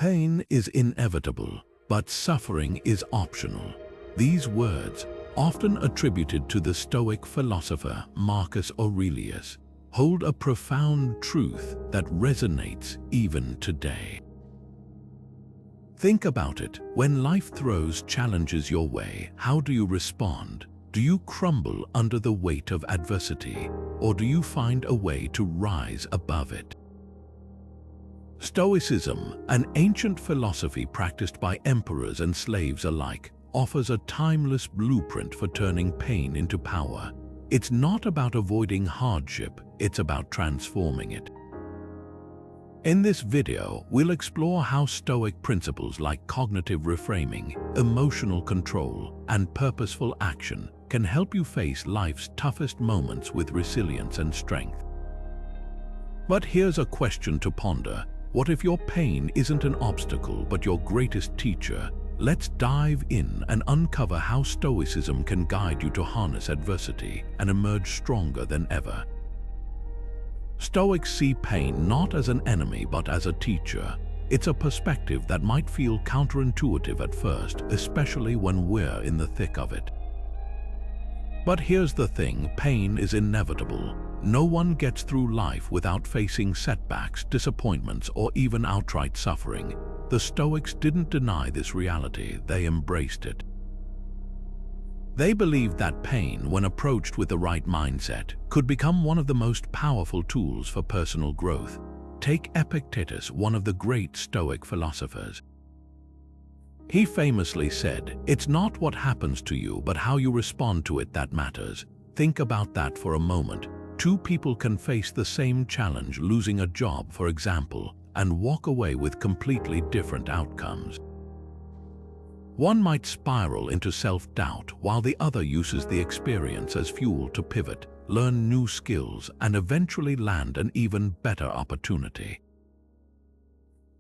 Pain is inevitable, but suffering is optional. These words, often attributed to the Stoic philosopher Marcus Aurelius, hold a profound truth that resonates even today. Think about it. When life throws challenges your way, how do you respond? Do you crumble under the weight of adversity, or do you find a way to rise above it? Stoicism, an ancient philosophy practiced by emperors and slaves alike, offers a timeless blueprint for turning pain into power. It's not about avoiding hardship, it's about transforming it. In this video, we'll explore how Stoic principles like cognitive reframing, emotional control, and purposeful action can help you face life's toughest moments with resilience and strength. But here's a question to ponder. What if your pain isn't an obstacle but your greatest teacher? Let's dive in and uncover how Stoicism can guide you to harness adversity and emerge stronger than ever. Stoics see pain not as an enemy but as a teacher. It's a perspective that might feel counterintuitive at first, especially when we're in the thick of it. But here's the thing, pain is inevitable. No one gets through life without facing setbacks, disappointments, or even outright suffering. The Stoics didn't deny this reality, they embraced it. They believed that pain, when approached with the right mindset, could become one of the most powerful tools for personal growth. Take Epictetus, one of the great Stoic philosophers. He famously said, "It's not what happens to you, but how you respond to it that matters." Think about that for a moment. Two people can face the same challenge, losing a job, for example, and walk away with completely different outcomes. One might spiral into self-doubt, while the other uses the experience as fuel to pivot, learn new skills, and eventually land an even better opportunity.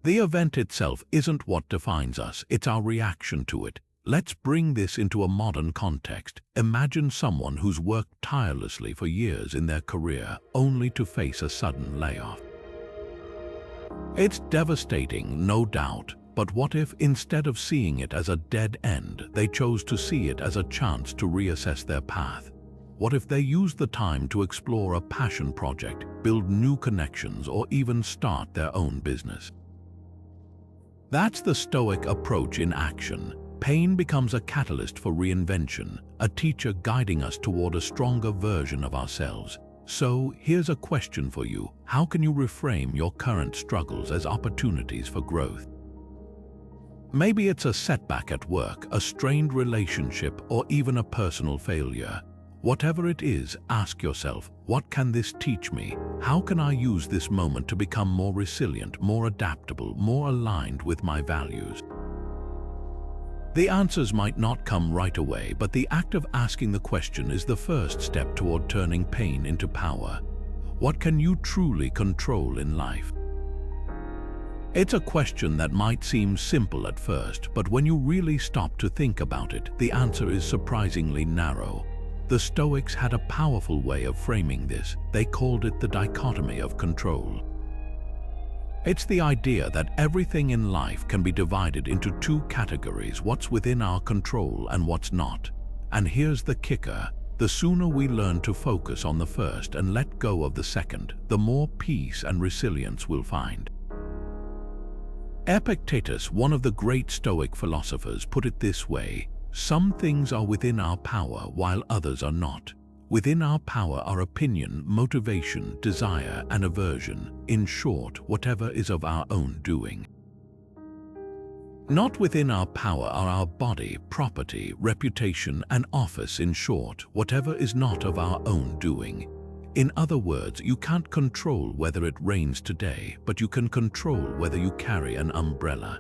The event itself isn't what defines us, it's our reaction to it. Let's bring this into a modern context. Imagine someone who's worked tirelessly for years in their career, only to face a sudden layoff. It's devastating, no doubt, but what if, instead of seeing it as a dead end, they chose to see it as a chance to reassess their path? What if they used the time to explore a passion project, build new connections, or even start their own business? That's the Stoic approach in action. Pain becomes a catalyst for reinvention, a teacher guiding us toward a stronger version of ourselves. So, here's a question for you. How can you reframe your current struggles as opportunities for growth? Maybe it's a setback at work, a strained relationship, or even a personal failure. Whatever it is, ask yourself, what can this teach me? How can I use this moment to become more resilient, more adaptable, more aligned with my values? The answers might not come right away, but the act of asking the question is the first step toward turning pain into power. What can you truly control in life? It's a question that might seem simple at first, but when you really stop to think about it, the answer is surprisingly narrow. The Stoics had a powerful way of framing this. They called it the Dichotomy of Control. It's the idea that everything in life can be divided into two categories: what's within our control and what's not. And here's the kicker: the sooner we learn to focus on the first and let go of the second, the more peace and resilience we'll find. Epictetus, one of the great Stoic philosophers, put it this way: some things are within our power while others are not. Within our power are opinion, motivation, desire, and aversion. In short, whatever is of our own doing. Not within our power are our body, property, reputation, and office. In short, whatever is not of our own doing. In other words, you can't control whether it rains today, but you can control whether you carry an umbrella.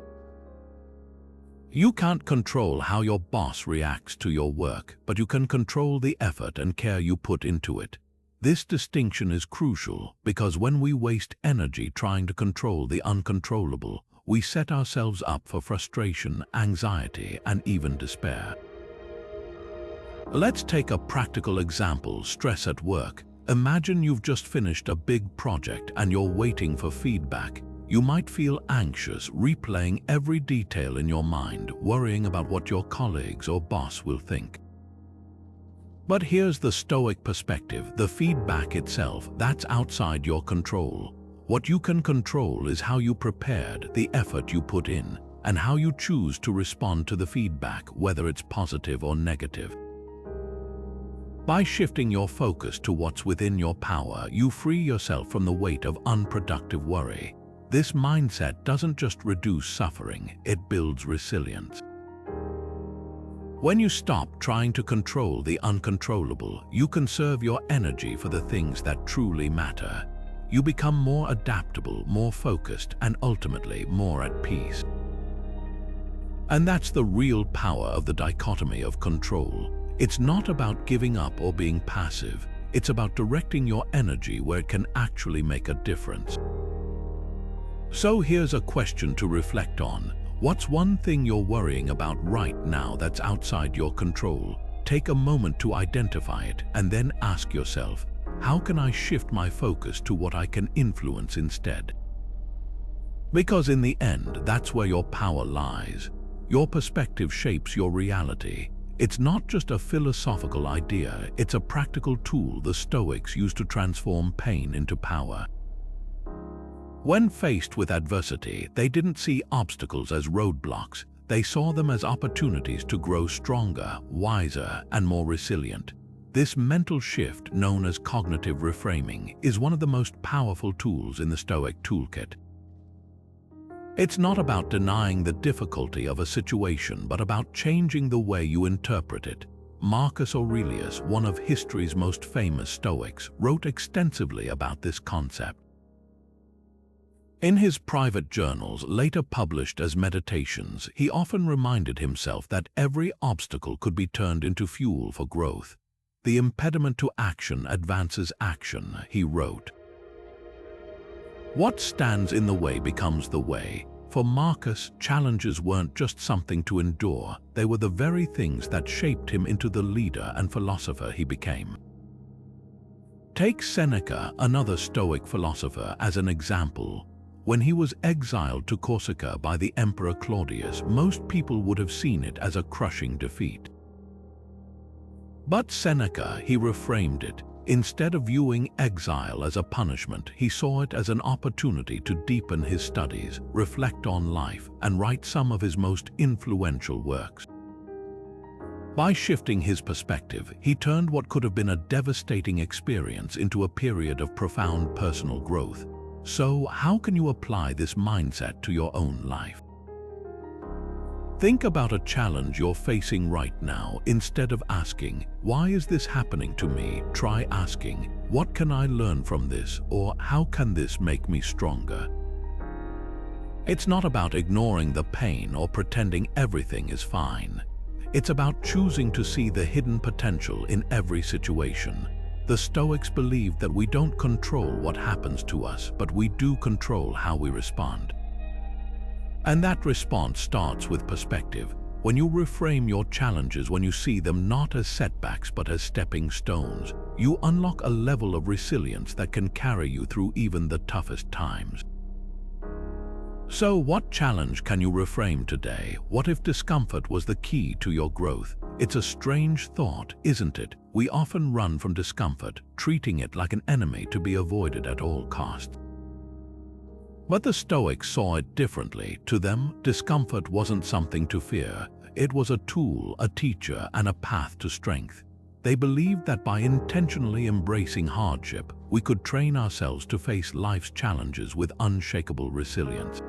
You can't control how your boss reacts to your work, but you can control the effort and care you put into it. This distinction is crucial because when we waste energy trying to control the uncontrollable, we set ourselves up for frustration, anxiety, and even despair. Let's take a practical example: stress at work. Imagine you've just finished a big project and you're waiting for feedback. You might feel anxious, replaying every detail in your mind, worrying about what your colleagues or boss will think. But here's the Stoic perspective: the feedback itself, that's outside your control. What you can control is how you prepared, the effort you put in, and how you choose to respond to the feedback, whether it's positive or negative. By shifting your focus to what's within your power, you free yourself from the weight of unproductive worry. This mindset doesn't just reduce suffering, it builds resilience. When you stop trying to control the uncontrollable, you conserve your energy for the things that truly matter. You become more adaptable, more focused, and ultimately more at peace. And that's the real power of the dichotomy of control. It's not about giving up or being passive. It's about directing your energy where it can actually make a difference. So here's a question to reflect on. What's one thing you're worrying about right now that's outside your control? Take a moment to identify it and then ask yourself, how can I shift my focus to what I can influence instead? Because in the end, that's where your power lies. Your perspective shapes your reality. It's not just a philosophical idea, it's a practical tool the Stoics used to transform pain into power. When faced with adversity, they didn't see obstacles as roadblocks. They saw them as opportunities to grow stronger, wiser, and more resilient. This mental shift, known as cognitive reframing, is one of the most powerful tools in the Stoic toolkit. It's not about denying the difficulty of a situation, but about changing the way you interpret it. Marcus Aurelius, one of history's most famous Stoics, wrote extensively about this concept. In his private journals, later published as meditations, he often reminded himself that every obstacle could be turned into fuel for growth. The impediment to action advances action, he wrote. What stands in the way becomes the way. For Marcus, challenges weren't just something to endure, they were the very things that shaped him into the leader and philosopher he became. Take Seneca, another Stoic philosopher, as an example. When he was exiled to Corsica by the Emperor Claudius, most people would have seen it as a crushing defeat. But Seneca, he reframed it. Instead of viewing exile as a punishment, he saw it as an opportunity to deepen his studies, reflect on life, and write some of his most influential works. By shifting his perspective, he turned what could have been a devastating experience into a period of profound personal growth. So, how can you apply this mindset to your own life? Think about a challenge you're facing right now. Instead of asking, "Why is this happening to me?" try asking, "What can I learn from this?" or "How can this make me stronger?" It's not about ignoring the pain or pretending everything is fine. It's about choosing to see the hidden potential in every situation. The Stoics believed that we don't control what happens to us, but we do control how we respond. And that response starts with perspective. When you reframe your challenges, when you see them not as setbacks but as stepping stones, you unlock a level of resilience that can carry you through even the toughest times. So, what challenge can you reframe today? What if discomfort was the key to your growth? It's a strange thought, isn't it? We often run from discomfort, treating it like an enemy to be avoided at all costs. But the Stoics saw it differently. To them, discomfort wasn't something to fear. It was a tool, a teacher, and a path to strength. They believed that by intentionally embracing hardship, we could train ourselves to face life's challenges with unshakable resilience.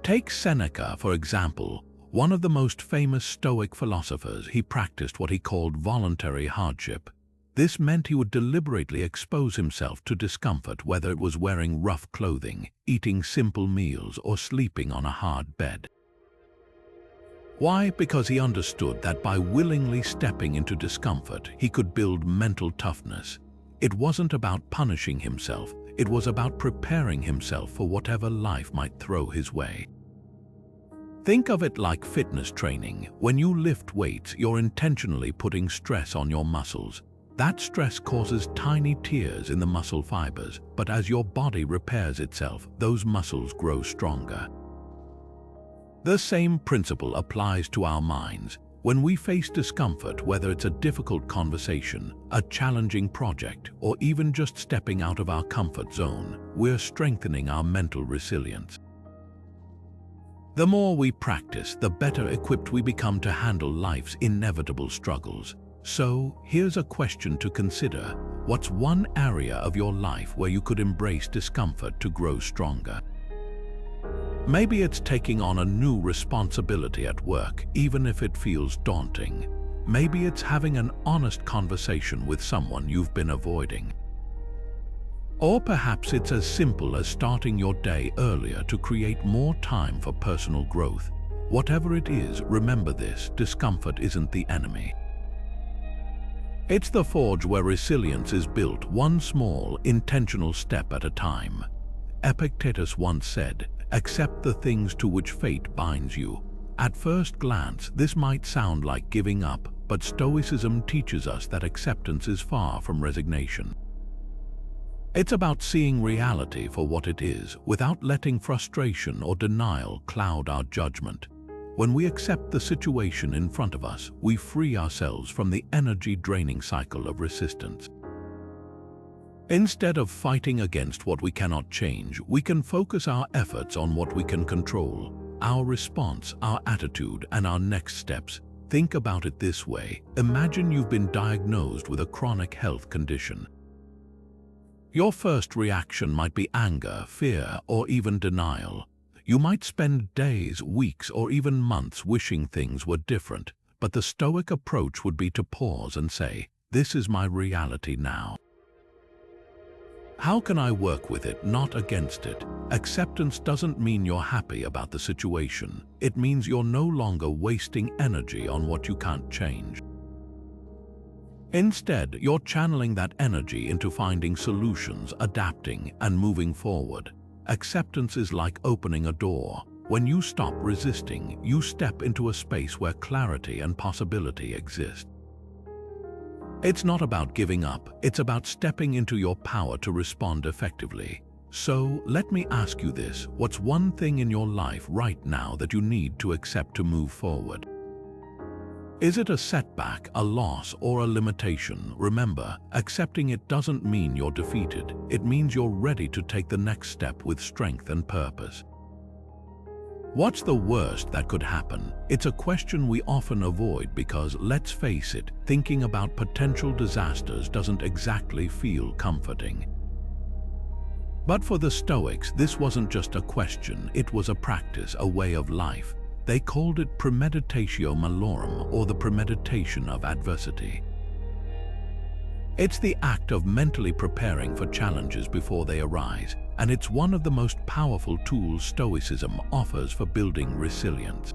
Take Seneca, for example. One of the most famous Stoic philosophers, he practiced what he called voluntary hardship. This meant he would deliberately expose himself to discomfort, whether it was wearing rough clothing, eating simple meals, or sleeping on a hard bed. Why? Because he understood that by willingly stepping into discomfort, he could build mental toughness. It wasn't about punishing himself, it was about preparing himself for whatever life might throw his way. Think of it like fitness training. When you lift weights, you're intentionally putting stress on your muscles. That stress causes tiny tears in the muscle fibers, but as your body repairs itself, those muscles grow stronger. The same principle applies to our minds. When we face discomfort, whether it's a difficult conversation, a challenging project, or even just stepping out of our comfort zone, we're strengthening our mental resilience. The more we practice, the better equipped we become to handle life's inevitable struggles. So, here's a question to consider. What's one area of your life where you could embrace discomfort to grow stronger? Maybe it's taking on a new responsibility at work, even if it feels daunting. Maybe it's having an honest conversation with someone you've been avoiding. Or perhaps it's as simple as starting your day earlier to create more time for personal growth. Whatever it is, remember this: discomfort isn't the enemy. It's the forge where resilience is built, one small, intentional step at a time. Epictetus once said, "Accept the things to which fate binds you." At first glance, this might sound like giving up, but Stoicism teaches us that acceptance is far from resignation. It's about seeing reality for what it is, without letting frustration or denial cloud our judgment. When we accept the situation in front of us, we free ourselves from the energy-draining cycle of resistance. Instead of fighting against what we cannot change, we can focus our efforts on what we can control: our response, our attitude, and our next steps. Think about it this way. Imagine you've been diagnosed with a chronic health condition. Your first reaction might be anger, fear, or even denial. You might spend days, weeks, or even months wishing things were different, but the Stoic approach would be to pause and say, "This is my reality now. How can I work with it, not against it?" Acceptance doesn't mean you're happy about the situation. It means you're no longer wasting energy on what you can't change. Instead, you're channeling that energy into finding solutions, adapting, and moving forward. Acceptance is like opening a door. When you stop resisting, you step into a space where clarity and possibility exist. It's not about giving up, it's about stepping into your power to respond effectively. So, let me ask you this: what's one thing in your life right now that you need to accept to move forward? Is it a setback, a loss, or a limitation? Remember, accepting it doesn't mean you're defeated. It means you're ready to take the next step with strength and purpose. What's the worst that could happen? It's a question we often avoid because, let's face it, thinking about potential disasters doesn't exactly feel comforting. But for the Stoics, this wasn't just a question, it was a practice, a way of life. They called it Premeditation or the Premeditation of Adversity. It's the act of mentally preparing for challenges before they arise, and it's one of the most powerful tools Stoicism offers for building resilience.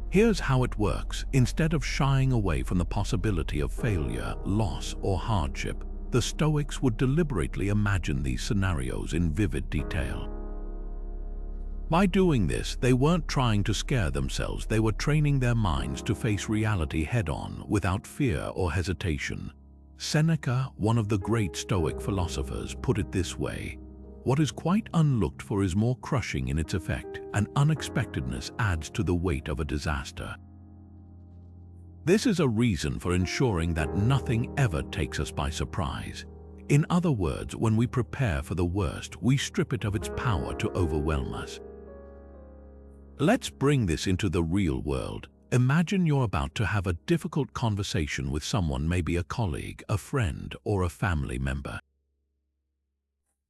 Here's how it works. Instead of shying away from the possibility of failure, loss, or hardship, the Stoics would deliberately imagine these scenarios in vivid detail. By doing this, they weren't trying to scare themselves, they were training their minds to face reality head-on, without fear or hesitation. Seneca, one of the great Stoic philosophers, put it this way: "What is quite unlooked for is more crushing in its effect, and unexpectedness adds to the weight of a disaster." This is a reason for ensuring that nothing ever takes us by surprise. In other words, when we prepare for the worst, we strip it of its power to overwhelm us. Let's bring this into the real world. Imagine you're about to have a difficult conversation with someone, maybe a colleague, a friend, or a family member.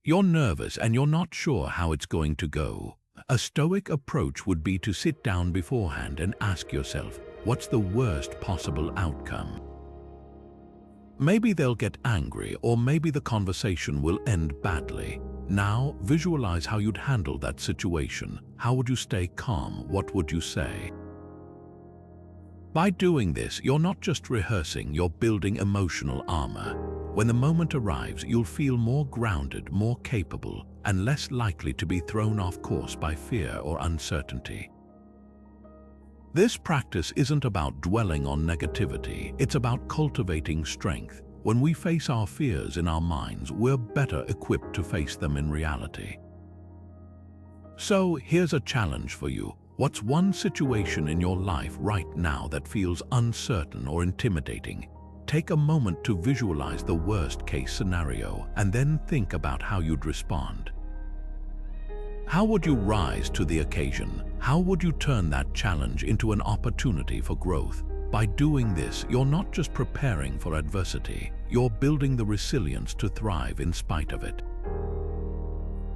You're nervous and you're not sure how it's going to go. A Stoic approach would be to sit down beforehand and ask yourself, what's the worst possible outcome? Maybe they'll get angry, or maybe the conversation will end badly. Now, visualize how you'd handle that situation. How would you stay calm? What would you say? By doing this, you're not just rehearsing, you're building emotional armor. When the moment arrives, you'll feel more grounded, more capable, and less likely to be thrown off course by fear or uncertainty. This practice isn't about dwelling on negativity, it's about cultivating strength. When we face our fears in our minds, we're better equipped to face them in reality. So here's a challenge for you. What's one situation in your life right now that feels uncertain or intimidating? Take a moment to visualize the worst-case scenario and then think about how you'd respond. How would you rise to the occasion? How would you turn that challenge into an opportunity for growth? By doing this, you're not just preparing for adversity, you're building the resilience to thrive in spite of it.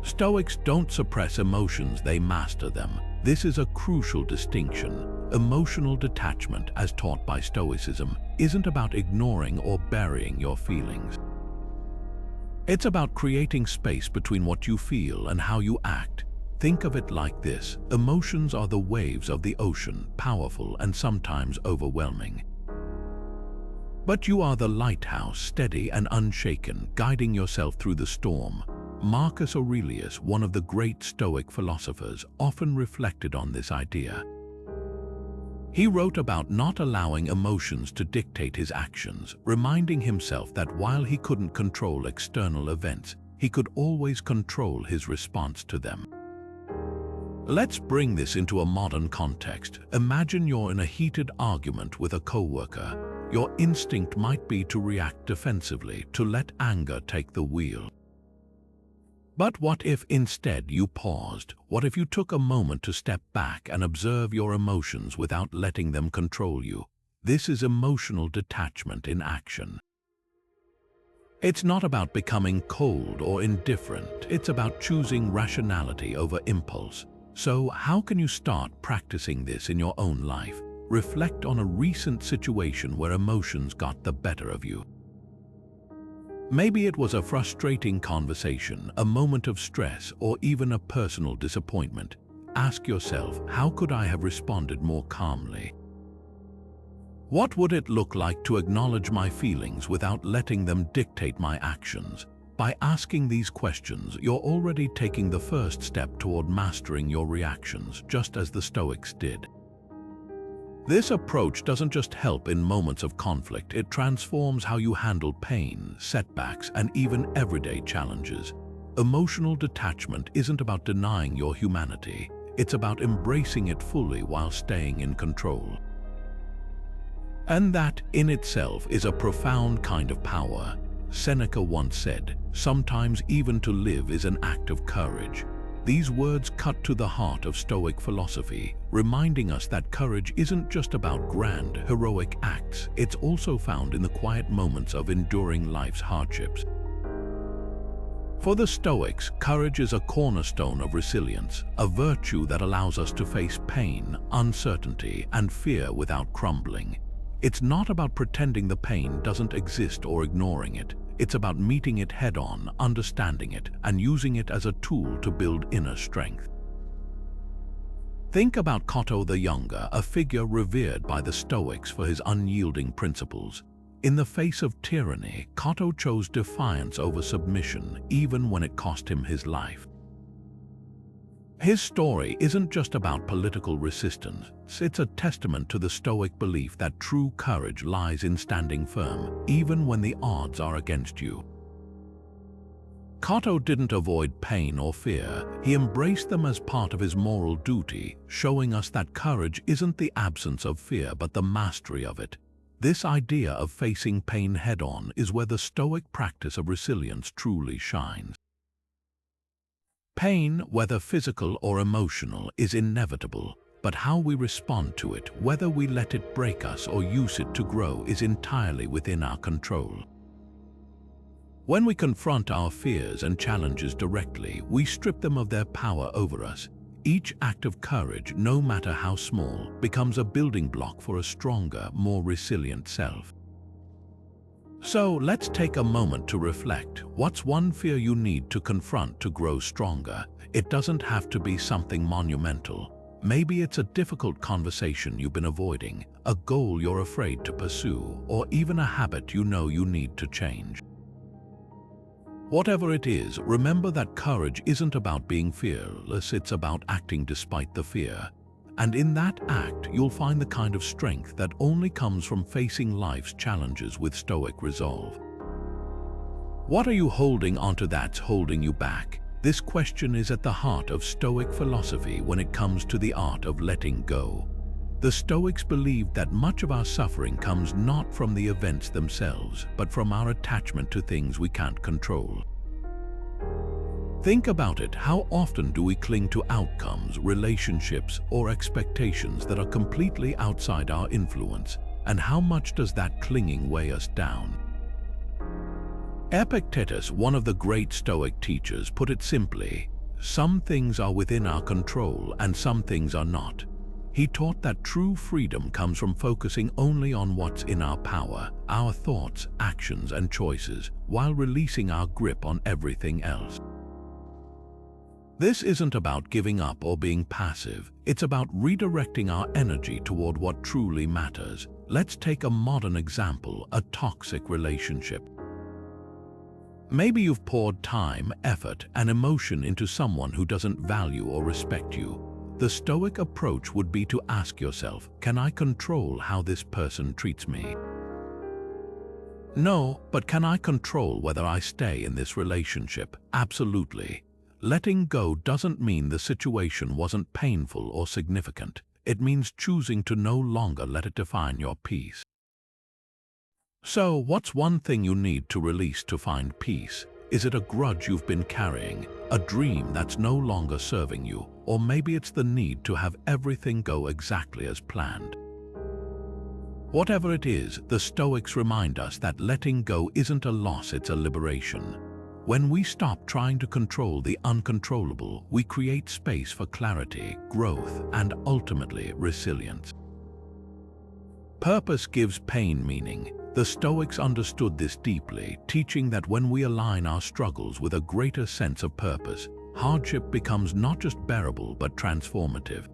Stoics don't suppress emotions, they master them. This is a crucial distinction. Emotional detachment, as taught by Stoicism, isn't about ignoring or burying your feelings. It's about creating space between what you feel and how you act. Think of it like this: emotions are the waves of the ocean, powerful and sometimes overwhelming. But you are the lighthouse, steady and unshaken, guiding yourself through the storm. Marcus Aurelius, one of the great Stoic philosophers, often reflected on this idea. He wrote about not allowing emotions to dictate his actions, reminding himself that while he couldn't control external events, he could always control his response to them. Let's bring this into a modern context. Imagine you're in a heated argument with a coworker. Your instinct might be to react defensively, to let anger take the wheel. But what if instead you paused? What if you took a moment to step back and observe your emotions without letting them control you? This is emotional detachment in action. It's not about becoming cold or indifferent. It's about choosing rationality over impulse. So, how can you start practicing this in your own life? Reflect on a recent situation where emotions got the better of you. Maybe it was a frustrating conversation, a moment of stress, or even a personal disappointment. Ask yourself, how could I have responded more calmly? What would it look like to acknowledge my feelings without letting them dictate my actions? By asking these questions, you're already taking the first step toward mastering your reactions, just as the Stoics did. This approach doesn't just help in moments of conflict, it transforms how you handle pain, setbacks, and even everyday challenges. Emotional detachment isn't about denying your humanity, it's about embracing it fully while staying in control. And that, in itself, is a profound kind of power. Seneca once said, "Sometimes even to live is an act of courage." These words cut to the heart of Stoic philosophy, reminding us that courage isn't just about grand, heroic acts, it's also found in the quiet moments of enduring life's hardships. For the Stoics, courage is a cornerstone of resilience, a virtue that allows us to face pain, uncertainty, and fear without crumbling. It's not about pretending the pain doesn't exist or ignoring it. It's about meeting it head-on, understanding it, and using it as a tool to build inner strength. Think about Cato the Younger, a figure revered by the Stoics for his unyielding principles. In the face of tyranny, Cato chose defiance over submission, even when it cost him his life. His story isn't just about political resistance, it's a testament to the Stoic belief that true courage lies in standing firm, even when the odds are against you. Cato didn't avoid pain or fear, he embraced them as part of his moral duty, showing us that courage isn't the absence of fear but the mastery of it. This idea of facing pain head-on is where the Stoic practice of resilience truly shines. Pain, whether physical or emotional, is inevitable, but how we respond to it, whether we let it break us or use it to grow, is entirely within our control. When we confront our fears and challenges directly, we strip them of their power over us. Each act of courage, no matter how small, becomes a building block for a stronger, more resilient self. So let's take a moment to reflect. What's one fear you need to confront to grow stronger? It doesn't have to be something monumental. Maybe it's a difficult conversation you've been avoiding, a goal you're afraid to pursue, or even a habit you know you need to change. Whatever it is, remember that courage isn't about being fearless, it's about acting despite the fear. And in that act, you'll find the kind of strength that only comes from facing life's challenges with Stoic resolve. What are you holding onto that's holding you back? This question is at the heart of Stoic philosophy when it comes to the art of letting go. The Stoics believed that much of our suffering comes not from the events themselves, but from our attachment to things we can't control. Think about it. How often do we cling to outcomes, relationships, or expectations that are completely outside our influence? And how much does that clinging weigh us down? Epictetus, one of the great Stoic teachers, put it simply: some things are within our control and some things are not. He taught that true freedom comes from focusing only on what's in our power, our thoughts, actions, and choices, while releasing our grip on everything else. This isn't about giving up or being passive. It's about redirecting our energy toward what truly matters. Let's take a modern example: a toxic relationship. Maybe you've poured time, effort, and emotion into someone who doesn't value or respect you. The Stoic approach would be to ask yourself, can I control how this person treats me? No, but can I control whether I stay in this relationship? Absolutely. Letting go doesn't mean the situation wasn't painful or significant. It means choosing to no longer let it define your peace. So, what's one thing you need to release to find peace? Is it a grudge you've been carrying, a dream that's no longer serving you, or maybe it's the need to have everything go exactly as planned? Whatever it is, the Stoics remind us that letting go isn't a loss, it's a liberation. When we stop trying to control the uncontrollable, we create space for clarity, growth, and ultimately resilience. Purpose gives pain meaning. The Stoics understood this deeply, teaching that when we align our struggles with a greater sense of purpose, hardship becomes not just bearable but transformative.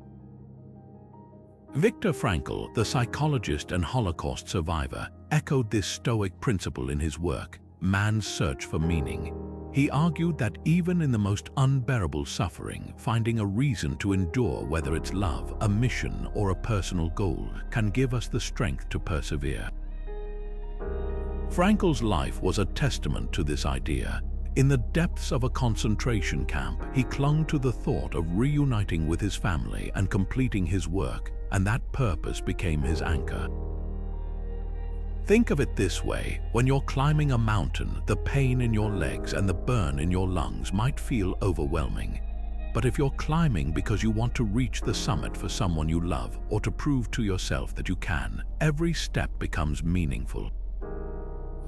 Viktor Frankl, the psychologist and Holocaust survivor, echoed this Stoic principle in his work, Man's Search for Meaning. He argued that even in the most unbearable suffering, finding a reason to endure, whether it's love, a mission, or a personal goal, can give us the strength to persevere. Frankl's life was a testament to this idea. In the depths of a concentration camp, he clung to the thought of reuniting with his family and completing his work, and that purpose became his anchor. Think of it this way: when you're climbing a mountain, the pain in your legs and the burn in your lungs might feel overwhelming. But if you're climbing because you want to reach the summit for someone you love, or to prove to yourself that you can, every step becomes meaningful.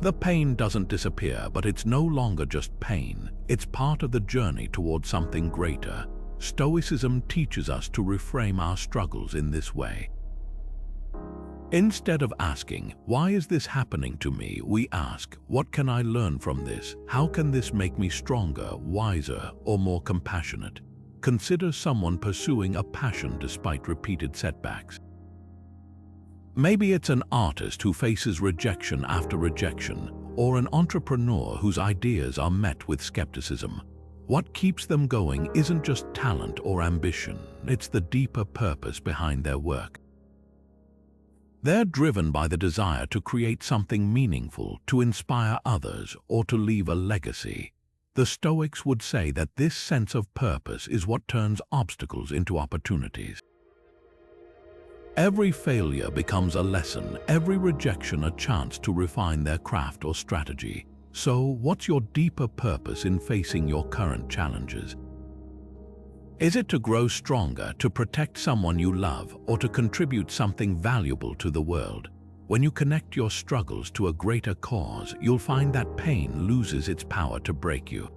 The pain doesn't disappear, but it's no longer just pain. It's part of the journey toward something greater. Stoicism teaches us to reframe our struggles in this way. Instead of asking, "Why is this happening to me?" we ask, "What can I learn from this? How can this make me stronger, wiser, or more compassionate?" Consider someone pursuing a passion despite repeated setbacks. Maybe it's an artist who faces rejection after rejection, or an entrepreneur whose ideas are met with skepticism. What keeps them going isn't just talent or ambition, it's the deeper purpose behind their work. They're driven by the desire to create something meaningful, to inspire others, or to leave a legacy. The Stoics would say that this sense of purpose is what turns obstacles into opportunities. Every failure becomes a lesson, every rejection a chance to refine their craft or strategy. So, what's your deeper purpose in facing your current challenges? Is it to grow stronger, to protect someone you love, or to contribute something valuable to the world? When you connect your struggles to a greater cause, you'll find that pain loses its power to break you.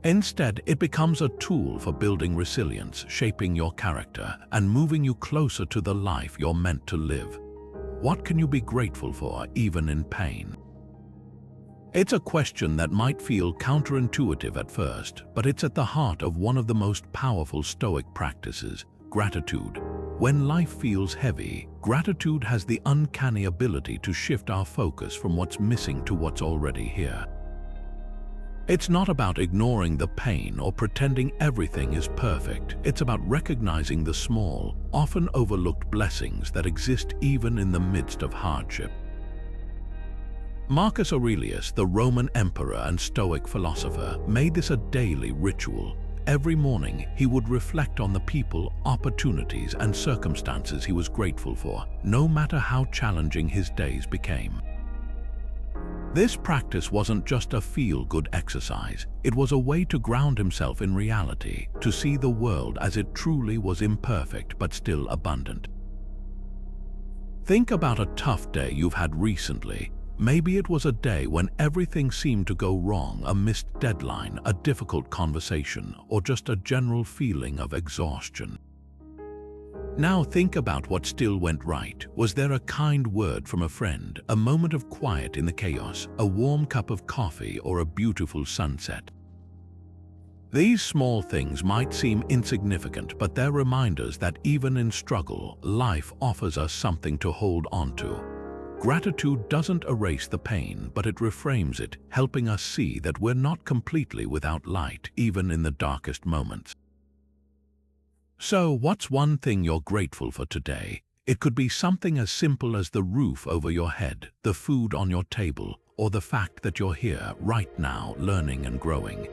Instead, it becomes a tool for building resilience, shaping your character, and moving you closer to the life you're meant to live. What can you be grateful for, even in pain? It's a question that might feel counterintuitive at first, but it's at the heart of one of the most powerful Stoic practices, gratitude. When life feels heavy, gratitude has the uncanny ability to shift our focus from what's missing to what's already here. It's not about ignoring the pain or pretending everything is perfect. It's about recognizing the small, often overlooked blessings that exist even in the midst of hardship. Marcus Aurelius, the Roman emperor and Stoic philosopher, made this a daily ritual. Every morning, he would reflect on the people, opportunities, and circumstances he was grateful for, no matter how challenging his days became. This practice wasn't just a feel-good exercise. It was a way to ground himself in reality, to see the world as it truly was, imperfect but still abundant. Think about a tough day you've had recently. Maybe it was a day when everything seemed to go wrong, a missed deadline, a difficult conversation, or just a general feeling of exhaustion. Now think about what still went right. Was there a kind word from a friend, a moment of quiet in the chaos, a warm cup of coffee, or a beautiful sunset? These small things might seem insignificant, but they're reminders that even in struggle, life offers us something to hold on to. Gratitude doesn't erase the pain, but it reframes it, helping us see that we're not completely without light, even in the darkest moments. So, what's one thing you're grateful for today? It could be something as simple as the roof over your head, the food on your table, or the fact that you're here right now, learning and growing.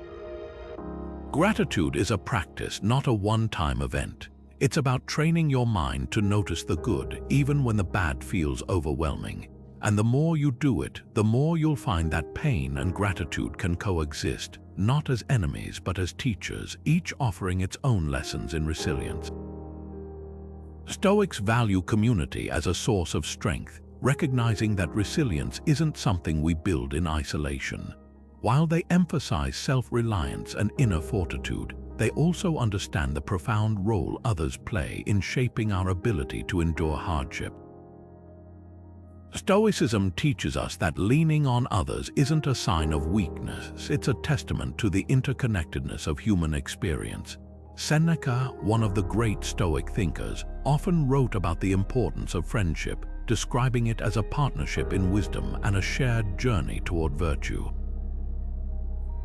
Gratitude is a practice, not a one-time event. It's about training your mind to notice the good, even when the bad feels overwhelming. And the more you do it, the more you'll find that pain and gratitude can coexist, not as enemies but as teachers, each offering its own lessons in resilience. Stoics value community as a source of strength, recognizing that resilience isn't something we build in isolation. While they emphasize self-reliance and inner fortitude, they also understand the profound role others play in shaping our ability to endure hardship. Stoicism teaches us that leaning on others isn't a sign of weakness, it's a testament to the interconnectedness of human experience. Seneca, one of the great Stoic thinkers, often wrote about the importance of friendship, describing it as a partnership in wisdom and a shared journey toward virtue.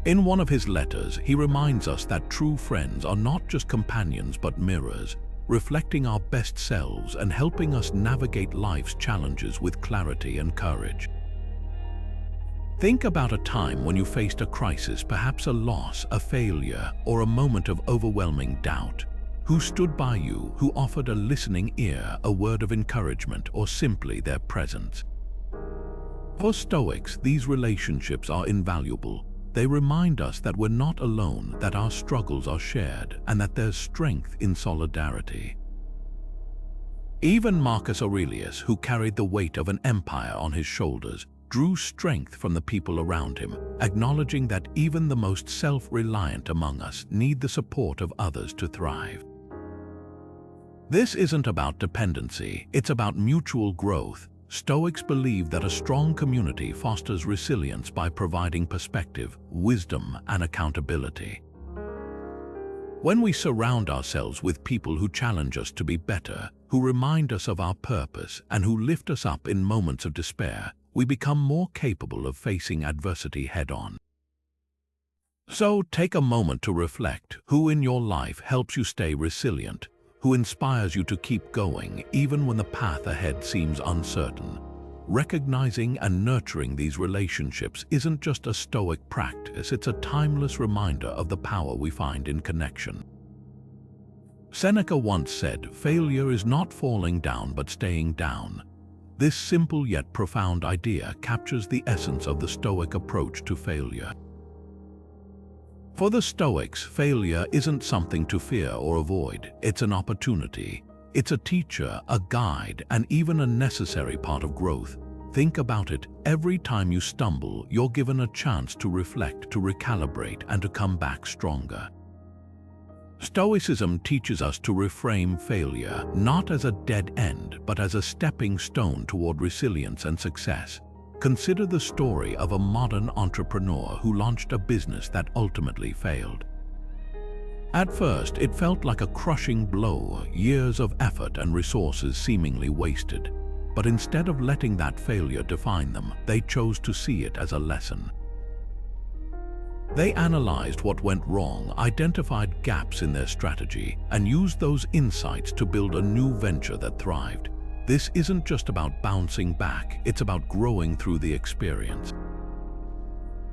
In one of his letters, he reminds us that true friends are not just companions but mirrors, reflecting our best selves and helping us navigate life's challenges with clarity and courage. Think about a time when you faced a crisis, perhaps a loss, a failure, or a moment of overwhelming doubt. Who stood by you, who offered a listening ear, a word of encouragement, or simply their presence? For Stoics, these relationships are invaluable. They remind us that we're not alone, that our struggles are shared, and that there's strength in solidarity. Even Marcus Aurelius, who carried the weight of an empire on his shoulders, drew strength from the people around him, acknowledging that even the most self-reliant among us need the support of others to thrive. This isn't about dependency, it's about mutual growth. Stoics believe that a strong community fosters resilience by providing perspective, wisdom, and accountability. When we surround ourselves with people who challenge us to be better, who remind us of our purpose, and who lift us up in moments of despair, we become more capable of facing adversity head-on. So take a moment to reflect. Who in your life helps you stay resilient? Who inspires you to keep going even when the path ahead seems uncertain? Recognizing and nurturing these relationships isn't just a Stoic practice, it's a timeless reminder of the power we find in connection. Seneca once said, "Failure is not falling down but staying down." This simple yet profound idea captures the essence of the Stoic approach to failure. For the Stoics, failure isn't something to fear or avoid, it's an opportunity. It's a teacher, a guide, and even a necessary part of growth. Think about it, every time you stumble, you're given a chance to reflect, to recalibrate, and to come back stronger. Stoicism teaches us to reframe failure, not as a dead end, but as a stepping stone toward resilience and success. Consider the story of a modern entrepreneur who launched a business that ultimately failed. At first, it felt like a crushing blow, years of effort and resources seemingly wasted. But instead of letting that failure define them, they chose to see it as a lesson. They analyzed what went wrong, identified gaps in their strategy, and used those insights to build a new venture that thrived. This isn't just about bouncing back, it's about growing through the experience.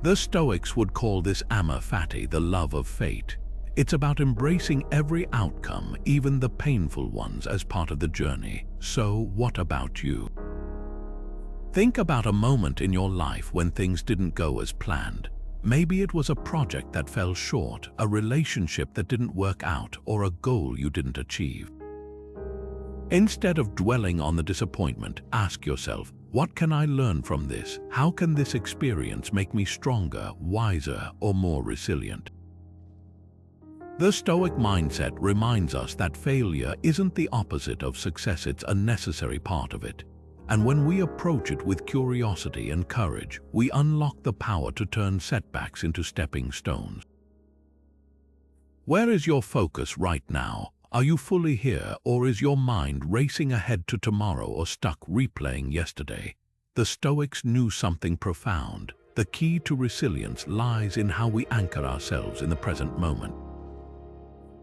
The Stoics would call this amor fati, the love of fate. It's about embracing every outcome, even the painful ones, as part of the journey. So, what about you? Think about a moment in your life when things didn't go as planned. Maybe it was a project that fell short, a relationship that didn't work out, or a goal you didn't achieve. Instead of dwelling on the disappointment, ask yourself, what can I learn from this? How can this experience make me stronger, wiser, or more resilient? The Stoic mindset reminds us that failure isn't the opposite of success, it's a necessary part of it. And when we approach it with curiosity and courage, we unlock the power to turn setbacks into stepping stones. Where is your focus right now? Are you fully here, or is your mind racing ahead to tomorrow or stuck replaying yesterday? The Stoics knew something profound. The key to resilience lies in how we anchor ourselves in the present moment.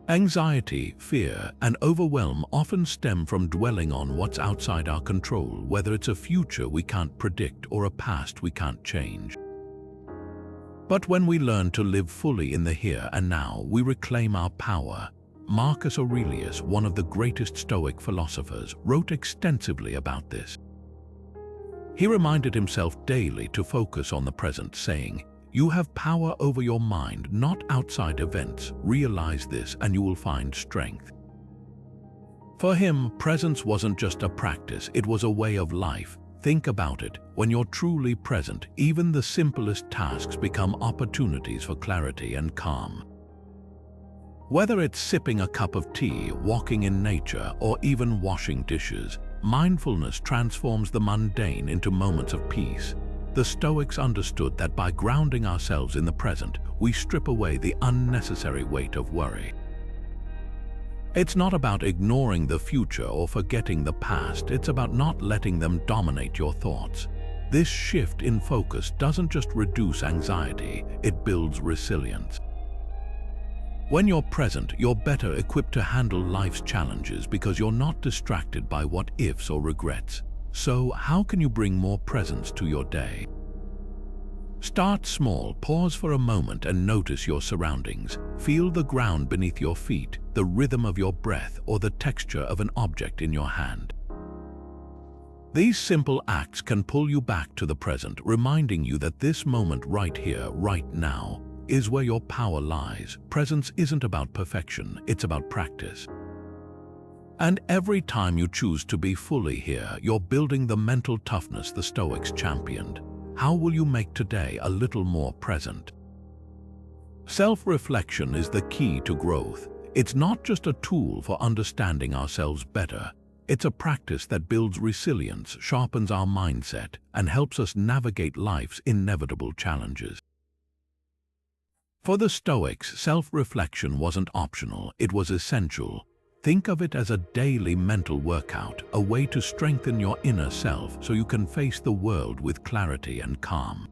Anxiety, fear, and overwhelm often stem from dwelling on what's outside our control, whether it's a future we can't predict or a past we can't change. But when we learn to live fully in the here and now, we reclaim our power. Marcus Aurelius, one of the greatest Stoic philosophers, wrote extensively about this. He reminded himself daily to focus on the present, saying, "You have power over your mind, not outside events. Realize this and you will find strength." For him, presence wasn't just a practice, it was a way of life. Think about it. When you're truly present, even the simplest tasks become opportunities for clarity and calm. Whether it's sipping a cup of tea, walking in nature, or even washing dishes, mindfulness transforms the mundane into moments of peace. The Stoics understood that by grounding ourselves in the present, we strip away the unnecessary weight of worry. It's not about ignoring the future or forgetting the past, it's about not letting them dominate your thoughts. This shift in focus doesn't just reduce anxiety, it builds resilience. When you're present, you're better equipped to handle life's challenges because you're not distracted by what-ifs or regrets. So, how can you bring more presence to your day? Start small, pause for a moment and notice your surroundings. Feel the ground beneath your feet, the rhythm of your breath, or the texture of an object in your hand. These simple acts can pull you back to the present, reminding you that this moment right here, right now, is where your power lies. Presence isn't about perfection, it's about practice. And every time you choose to be fully here, you're building the mental toughness the Stoics championed. How will you make today a little more present? Self-reflection is the key to growth. It's not just a tool for understanding ourselves better. It's a practice that builds resilience, sharpens our mindset, and helps us navigate life's inevitable challenges. For the Stoics, self-reflection wasn't optional, it was essential. Think of it as a daily mental workout, a way to strengthen your inner self so you can face the world with clarity and calm.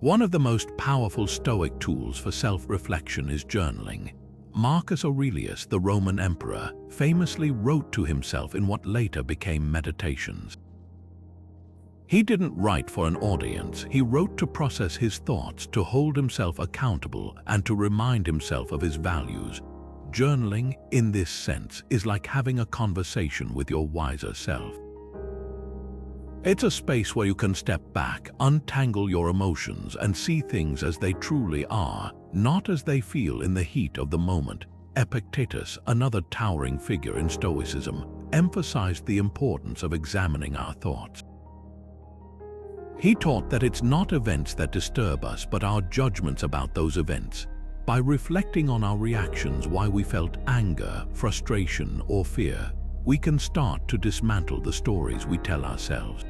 One of the most powerful Stoic tools for self-reflection is journaling. Marcus Aurelius, the Roman emperor, famously wrote to himself in what later became meditations. He didn't write for an audience, he wrote to process his thoughts, to hold himself accountable, and to remind himself of his values. Journaling, in this sense, is like having a conversation with your wiser self. It's a space where you can step back, untangle your emotions, and see things as they truly are, not as they feel in the heat of the moment. Epictetus, another towering figure in Stoicism, emphasized the importance of examining our thoughts. He taught that it's not events that disturb us, but our judgments about those events. By reflecting on our reactions, why we felt anger, frustration, or fear, we can start to dismantle the stories we tell ourselves.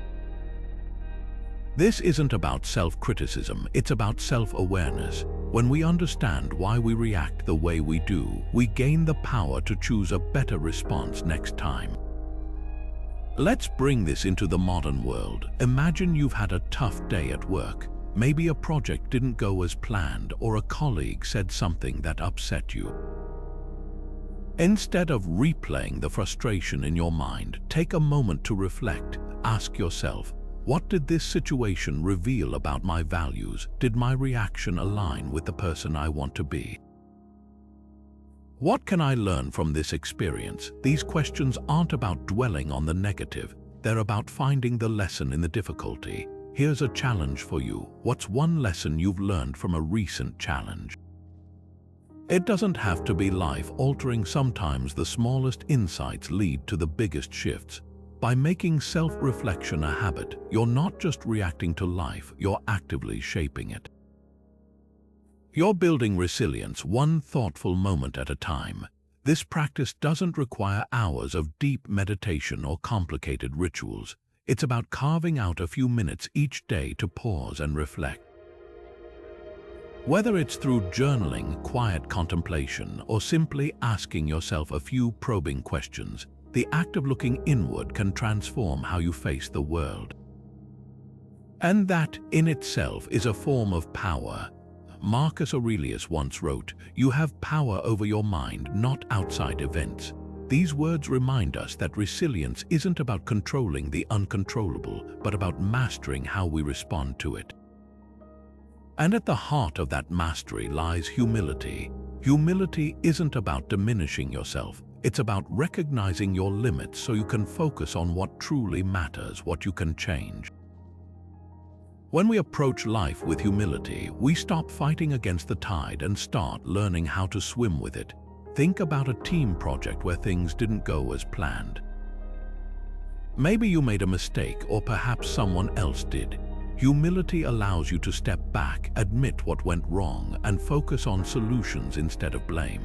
This isn't about self-criticism, it's about self-awareness. When we understand why we react the way we do, we gain the power to choose a better response next time. Let's bring this into the modern world. Imagine you've had a tough day at work. Maybe a project didn't go as planned, or a colleague said something that upset you. Instead of replaying the frustration in your mind, take a moment to reflect. Ask yourself, what did this situation reveal about my values? Did my reaction align with the person I want to be? What can I learn from this experience? These questions aren't about dwelling on the negative. They're about finding the lesson in the difficulty. Here's a challenge for you. What's one lesson you've learned from a recent challenge? It doesn't have to be life-altering. Sometimes the smallest insights lead to the biggest shifts. By making self-reflection a habit, you're not just reacting to life, you're actively shaping it. You're building resilience one thoughtful moment at a time. This practice doesn't require hours of deep meditation or complicated rituals. It's about carving out a few minutes each day to pause and reflect. Whether it's through journaling, quiet contemplation, or simply asking yourself a few probing questions, the act of looking inward can transform how you face the world. And that, in itself, is a form of power. Marcus Aurelius once wrote, "You have power over your mind, not outside events." These words remind us that resilience isn't about controlling the uncontrollable, but about mastering how we respond to it. And at the heart of that mastery lies humility. Humility isn't about diminishing yourself. It's about recognizing your limits so you can focus on what truly matters, what you can change. When we approach life with humility, we stop fighting against the tide and start learning how to swim with it. Think about a team project where things didn't go as planned. Maybe you made a mistake, or perhaps someone else did. Humility allows you to step back, admit what went wrong, and focus on solutions instead of blame.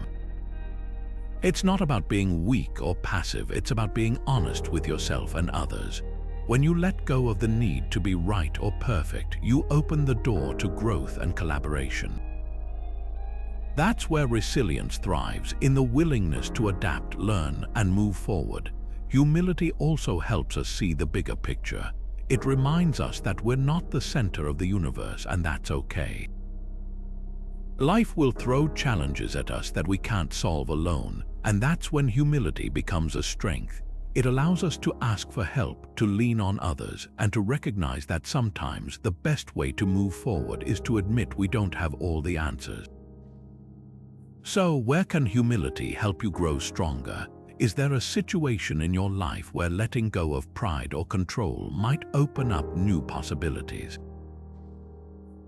It's not about being weak or passive, it's about being honest with yourself and others. When you let go of the need to be right or perfect, you open the door to growth and collaboration. That's where resilience thrives, in the willingness to adapt, learn, and move forward. Humility also helps us see the bigger picture. It reminds us that we're not the center of the universe, and that's okay. Life will throw challenges at us that we can't solve alone, and that's when humility becomes a strength. It allows us to ask for help, to lean on others, and to recognize that sometimes the best way to move forward is to admit we don't have all the answers. So, where can humility help you grow stronger? Is there a situation in your life where letting go of pride or control might open up new possibilities?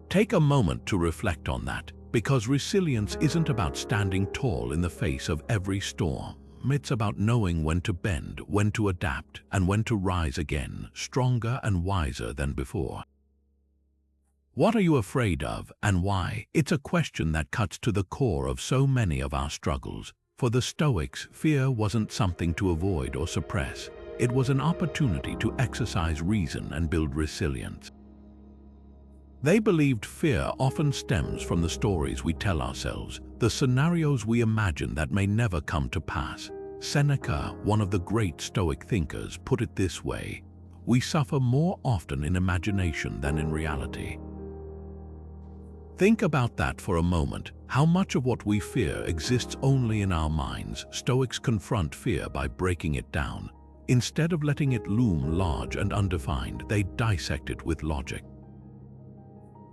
Take a moment to reflect on that, because resilience isn't about standing tall in the face of every storm. It's about knowing when to bend, when to adapt, and when to rise again, stronger and wiser than before. What are you afraid of, and why? It's a question that cuts to the core of so many of our struggles. For the Stoics, fear wasn't something to avoid or suppress. It was an opportunity to exercise reason and build resilience. They believed fear often stems from the stories we tell ourselves, the scenarios we imagine that may never come to pass. Seneca, one of the great Stoic thinkers, put it this way: "We suffer more often in imagination than in reality." Think about that for a moment. How much of what we fear exists only in our minds? Stoics confront fear by breaking it down. Instead of letting it loom large and undefined, they dissect it with logic.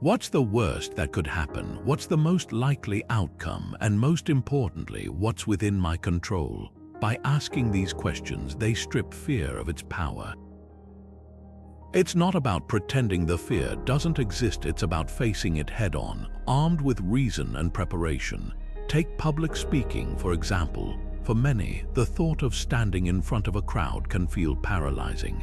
What's the worst that could happen? What's the most likely outcome? And most importantly, what's within my control? By asking these questions, they strip fear of its power. It's not about pretending the fear doesn't exist, it's about facing it head-on, armed with reason and preparation. Take public speaking, for example. For many, the thought of standing in front of a crowd can feel paralyzing.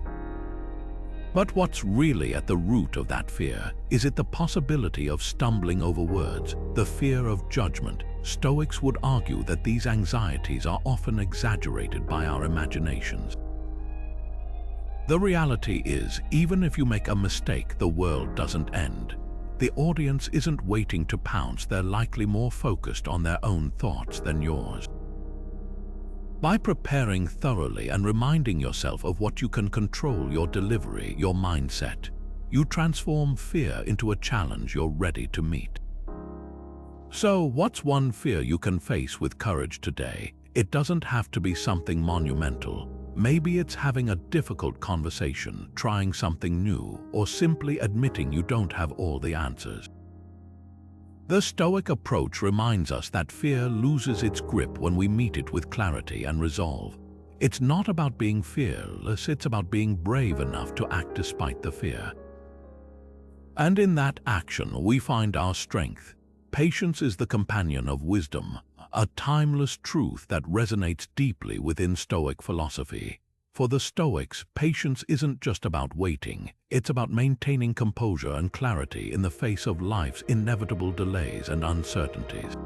But what's really at the root of that fear? Is it the possibility of stumbling over words, the fear of judgment? Stoics would argue that these anxieties are often exaggerated by our imaginations. The reality is, even if you make a mistake, the world doesn't end. The audience isn't waiting to pounce, they're likely more focused on their own thoughts than yours. By preparing thoroughly and reminding yourself of what you can control, your delivery, your mindset, You transform fear into a challenge you're ready to meet. So, what's one fear you can face with courage today? It doesn't have to be something monumental. Maybe it's having a difficult conversation, trying something new, or simply admitting you don't have all the answers. The Stoic approach reminds us that fear loses its grip when we meet it with clarity and resolve. It's not about being fearless, it's about being brave enough to act despite the fear. And in that action, we find our strength. Patience is the companion of wisdom, a timeless truth that resonates deeply within Stoic philosophy. For the Stoics, patience isn't just about waiting, it's about maintaining composure and clarity in the face of life's inevitable delays and uncertainties.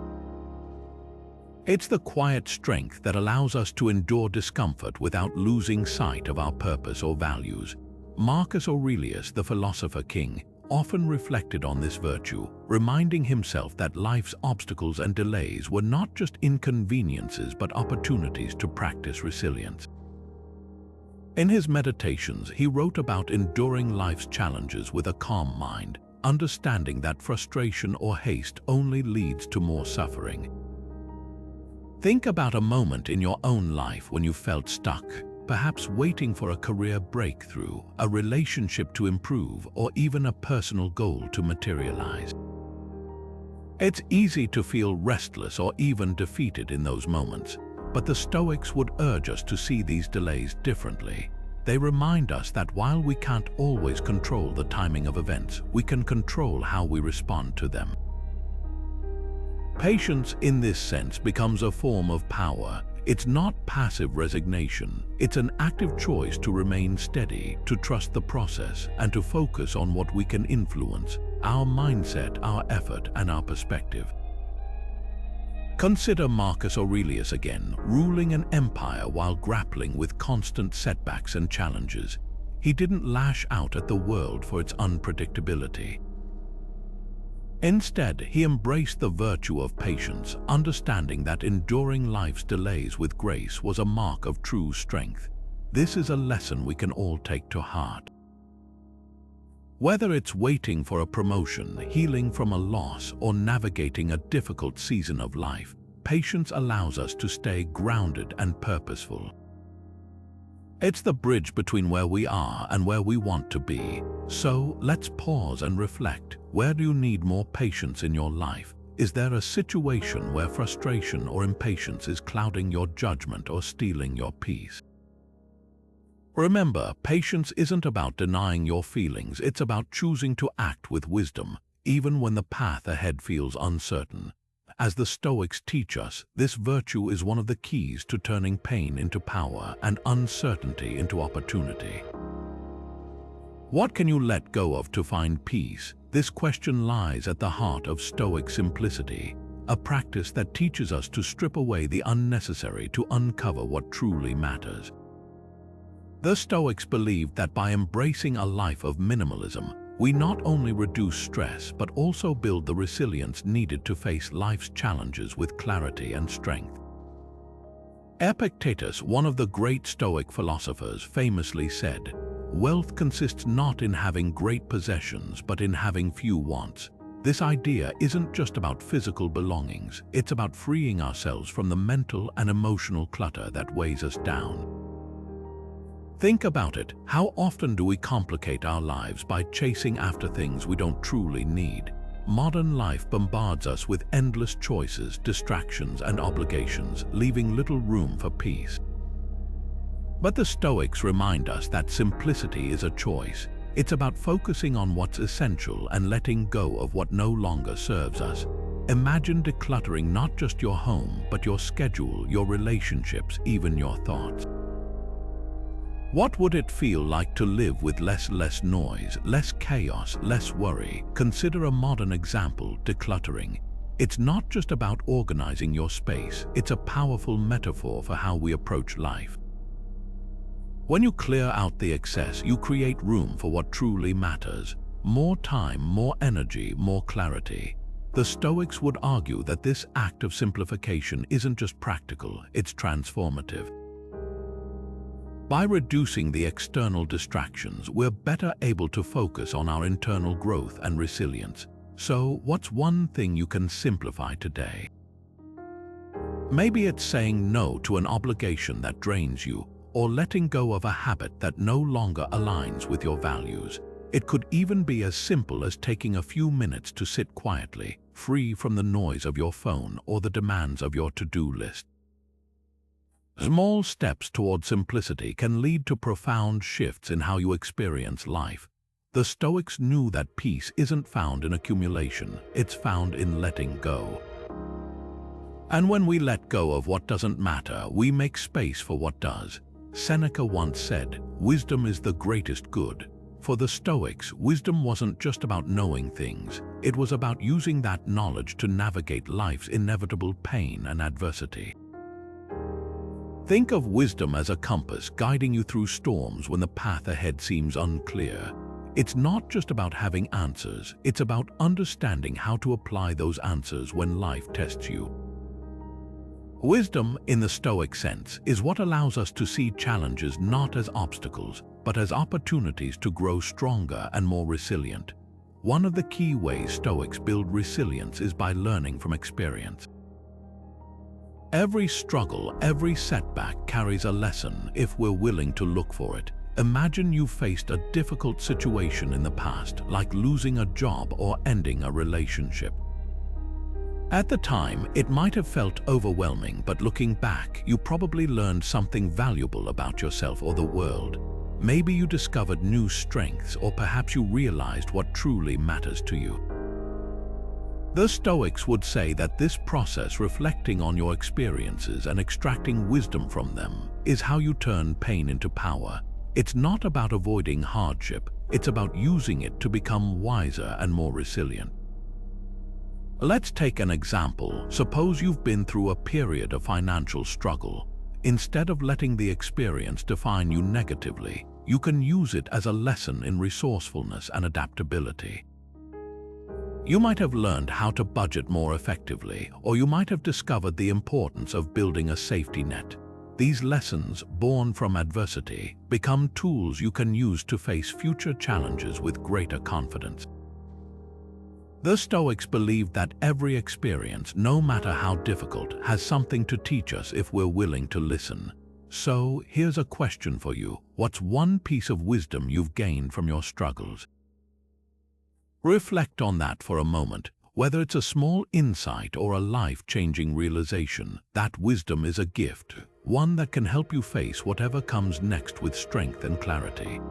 It's the quiet strength that allows us to endure discomfort without losing sight of our purpose or values. Marcus Aurelius, the philosopher king, often reflected on this virtue, reminding himself that life's obstacles and delays were not just inconveniences but opportunities to practice resilience. In his meditations, he wrote about enduring life's challenges with a calm mind, understanding that frustration or haste only leads to more suffering. Think about a moment in your own life when you felt stuck, perhaps waiting for a career breakthrough, a relationship to improve, or even a personal goal to materialize. It's easy to feel restless or even defeated in those moments, but the Stoics would urge us to see these delays differently. They remind us that while we can't always control the timing of events, we can control how we respond to them. Patience, in this sense, becomes a form of power. It's not passive resignation, it's an active choice to remain steady, to trust the process, and to focus on what we can influence: our mindset, our effort, and our perspective. Consider Marcus Aurelius again, ruling an empire while grappling with constant setbacks and challenges. He didn't lash out at the world for its unpredictability. Instead, he embraced the virtue of patience, understanding that enduring life's delays with grace was a mark of true strength. This is a lesson we can all take to heart. Whether it's waiting for a promotion, healing from a loss, or navigating a difficult season of life, patience allows us to stay grounded and purposeful. It's the bridge between where we are and where we want to be. So let's pause and reflect. Where do you need more patience in your life? Is there a situation where frustration or impatience is clouding your judgment or stealing your peace? Remember, patience isn't about denying your feelings, it's about choosing to act with wisdom, even when the path ahead feels uncertain. As the Stoics teach us, this virtue is one of the keys to turning pain into power and uncertainty into opportunity. What can you let go of to find peace? This question lies at the heart of Stoic simplicity, a practice that teaches us to strip away the unnecessary to uncover what truly matters. The Stoics believed that by embracing a life of minimalism, we not only reduce stress but also build the resilience needed to face life's challenges with clarity and strength. Epictetus, one of the great Stoic philosophers, famously said, "Wealth consists not in having great possessions but in having few wants." This idea isn't just about physical belongings, it's about freeing ourselves from the mental and emotional clutter that weighs us down. Think about it. How often do we complicate our lives by chasing after things we don't truly need? Modern life bombards us with endless choices, distractions, and obligations, leaving little room for peace. But the Stoics remind us that simplicity is a choice. It's about focusing on what's essential and letting go of what no longer serves us. Imagine decluttering not just your home, but your schedule, your relationships, even your thoughts. What would it feel like to live with less noise, less chaos, less worry? Consider a modern example: decluttering. It's not just about organizing your space, it's a powerful metaphor for how we approach life. When you clear out the excess, you create room for what truly matters. More time, more energy, more clarity. The Stoics would argue that this act of simplification isn't just practical, it's transformative. By reducing the external distractions, we're better able to focus on our internal growth and resilience. So, what's one thing you can simplify today? Maybe it's saying no to an obligation that drains you, or letting go of a habit that no longer aligns with your values. It could even be as simple as taking a few minutes to sit quietly, free from the noise of your phone or the demands of your to-do list. Small steps toward simplicity can lead to profound shifts in how you experience life. The Stoics knew that peace isn't found in accumulation, it's found in letting go. And when we let go of what doesn't matter, we make space for what does. Seneca once said, "Wisdom is the greatest good." For the Stoics, wisdom wasn't just about knowing things, it was about using that knowledge to navigate life's inevitable pain and adversity. Think of wisdom as a compass guiding you through storms when the path ahead seems unclear. It's not just about having answers, it's about understanding how to apply those answers when life tests you. Wisdom, in the Stoic sense, is what allows us to see challenges not as obstacles, but as opportunities to grow stronger and more resilient. One of the key ways Stoics build resilience is by learning from experience. Every struggle, every setback carries a lesson if we're willing to look for it. Imagine you faced a difficult situation in the past, like losing a job or ending a relationship. At the time, it might have felt overwhelming, but looking back, you probably learned something valuable about yourself or the world. Maybe you discovered new strengths, or perhaps you realized what truly matters to you. The Stoics would say that this process, reflecting on your experiences and extracting wisdom from them, is how you turn pain into power. It's not about avoiding hardship, it's about using it to become wiser and more resilient. Let's take an example. Suppose you've been through a period of financial struggle. Instead of letting the experience define you negatively, you can use it as a lesson in resourcefulness and adaptability. You might have learned how to budget more effectively, or you might have discovered the importance of building a safety net. These lessons, born from adversity, become tools you can use to face future challenges with greater confidence. The Stoics believed that every experience, no matter how difficult, has something to teach us if we're willing to listen. So, here's a question for you. What's one piece of wisdom you've gained from your struggles? Reflect on that for a moment. Whether it's a small insight or a life-changing realization, that wisdom is a gift, one that can help you face whatever comes next with strength and clarity.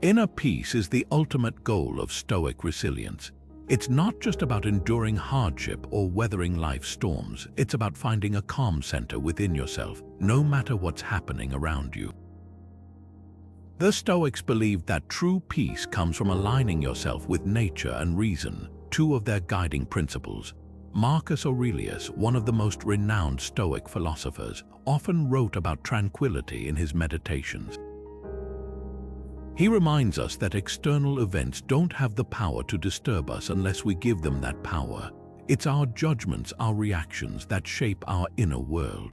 Inner peace is the ultimate goal of Stoic resilience. It's not just about enduring hardship or weathering life's storms, it's about finding a calm center within yourself, no matter what's happening around you. The Stoics believed that true peace comes from aligning yourself with nature and reason, two of their guiding principles. Marcus Aurelius, one of the most renowned Stoic philosophers, often wrote about tranquility in his meditations. He reminds us that external events don't have the power to disturb us unless we give them that power. It's our judgments, our reactions, that shape our inner world.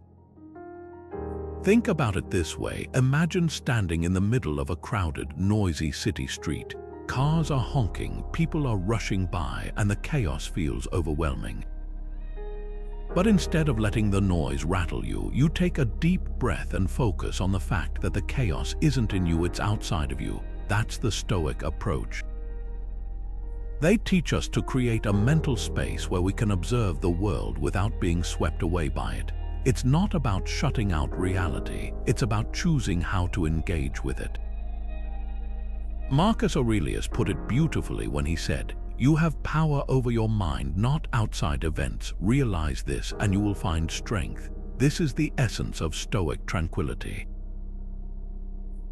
Think about it this way. Imagine standing in the middle of a crowded, noisy city street. Cars are honking, people are rushing by, and the chaos feels overwhelming. But instead of letting the noise rattle you, you take a deep breath and focus on the fact that the chaos isn't in you, it's outside of you. That's the Stoic approach. They teach us to create a mental space where we can observe the world without being swept away by it. It's not about shutting out reality, it's about choosing how to engage with it. Marcus Aurelius put it beautifully when he said, "You have power over your mind, not outside events. Realize this and you will find strength." This is the essence of Stoic tranquility.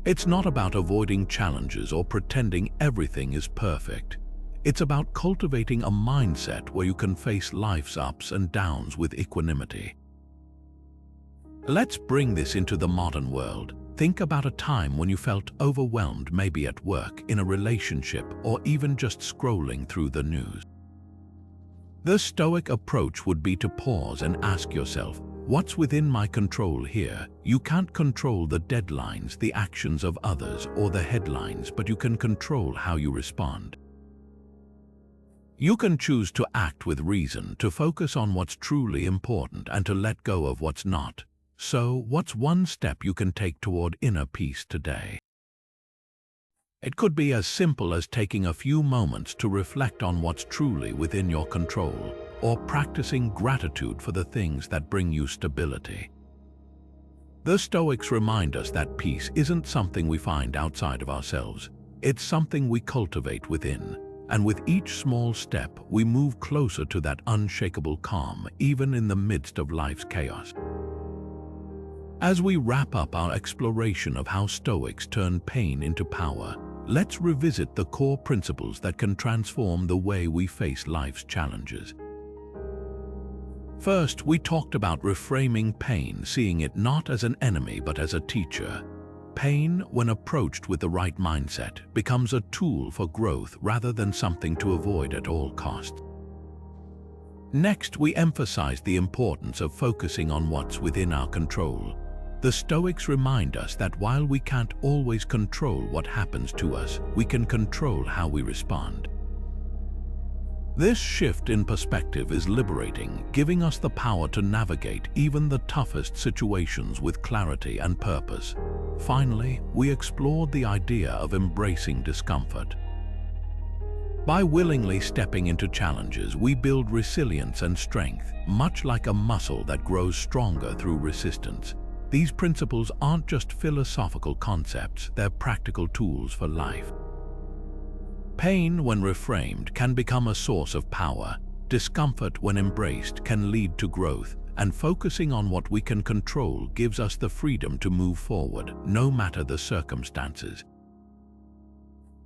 It's not about avoiding challenges or pretending everything is perfect. It's about cultivating a mindset where you can face life's ups and downs with equanimity. Let's bring this into the modern world. Think about a time when you felt overwhelmed, maybe at work, in a relationship, or even just scrolling through the news. The Stoic approach would be to pause and ask yourself, What's within my control here? You can't control the deadlines, the actions of others, or the headlines, but you can control how you respond. You can choose to act with reason, to focus on what's truly important and to let go of what's not. So, what's one step you can take toward inner peace today? It could be as simple as taking a few moments to reflect on what's truly within your control, or practicing gratitude for the things that bring you stability. The Stoics remind us that peace isn't something we find outside of ourselves. It's something we cultivate within. And with each small step, we move closer to that unshakable calm, even in the midst of life's chaos. As we wrap up our exploration of how Stoics turn pain into power, let's revisit the core principles that can transform the way we face life's challenges. First, we talked about reframing pain, seeing it not as an enemy but as a teacher. Pain, when approached with the right mindset, becomes a tool for growth rather than something to avoid at all costs. Next, we emphasized the importance of focusing on what's within our control. The Stoics remind us that while we can't always control what happens to us, we can control how we respond. This shift in perspective is liberating, giving us the power to navigate even the toughest situations with clarity and purpose. Finally, we explored the idea of embracing discomfort. By willingly stepping into challenges, we build resilience and strength, much like a muscle that grows stronger through resistance. These principles aren't just philosophical concepts, they're practical tools for life. Pain, when reframed, can become a source of power. Discomfort, when embraced, can lead to growth. And focusing on what we can control gives us the freedom to move forward, no matter the circumstances.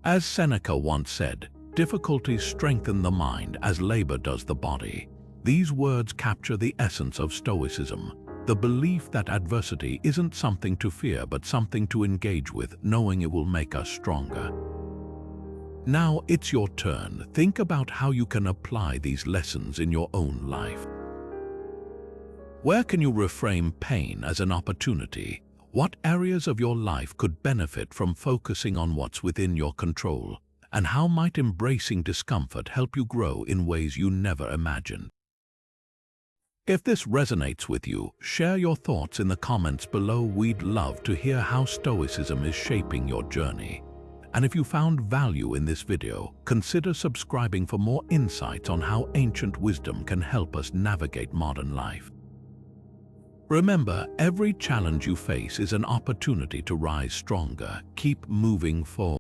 As Seneca once said, difficulties strengthen the mind as labor does the body. These words capture the essence of Stoicism, the belief that adversity isn't something to fear but something to engage with, knowing it will make us stronger. Now it's your turn. Think about how you can apply these lessons in your own life. Where can you reframe pain as an opportunity? What areas of your life could benefit from focusing on what's within your control? And how might embracing discomfort help you grow in ways you never imagined? If this resonates with you, share your thoughts in the comments below. We'd love to hear how Stoicism is shaping your journey. And if you found value in this video, consider subscribing for more insights on how ancient wisdom can help us navigate modern life. Remember, every challenge you face is an opportunity to rise stronger. Keep moving forward.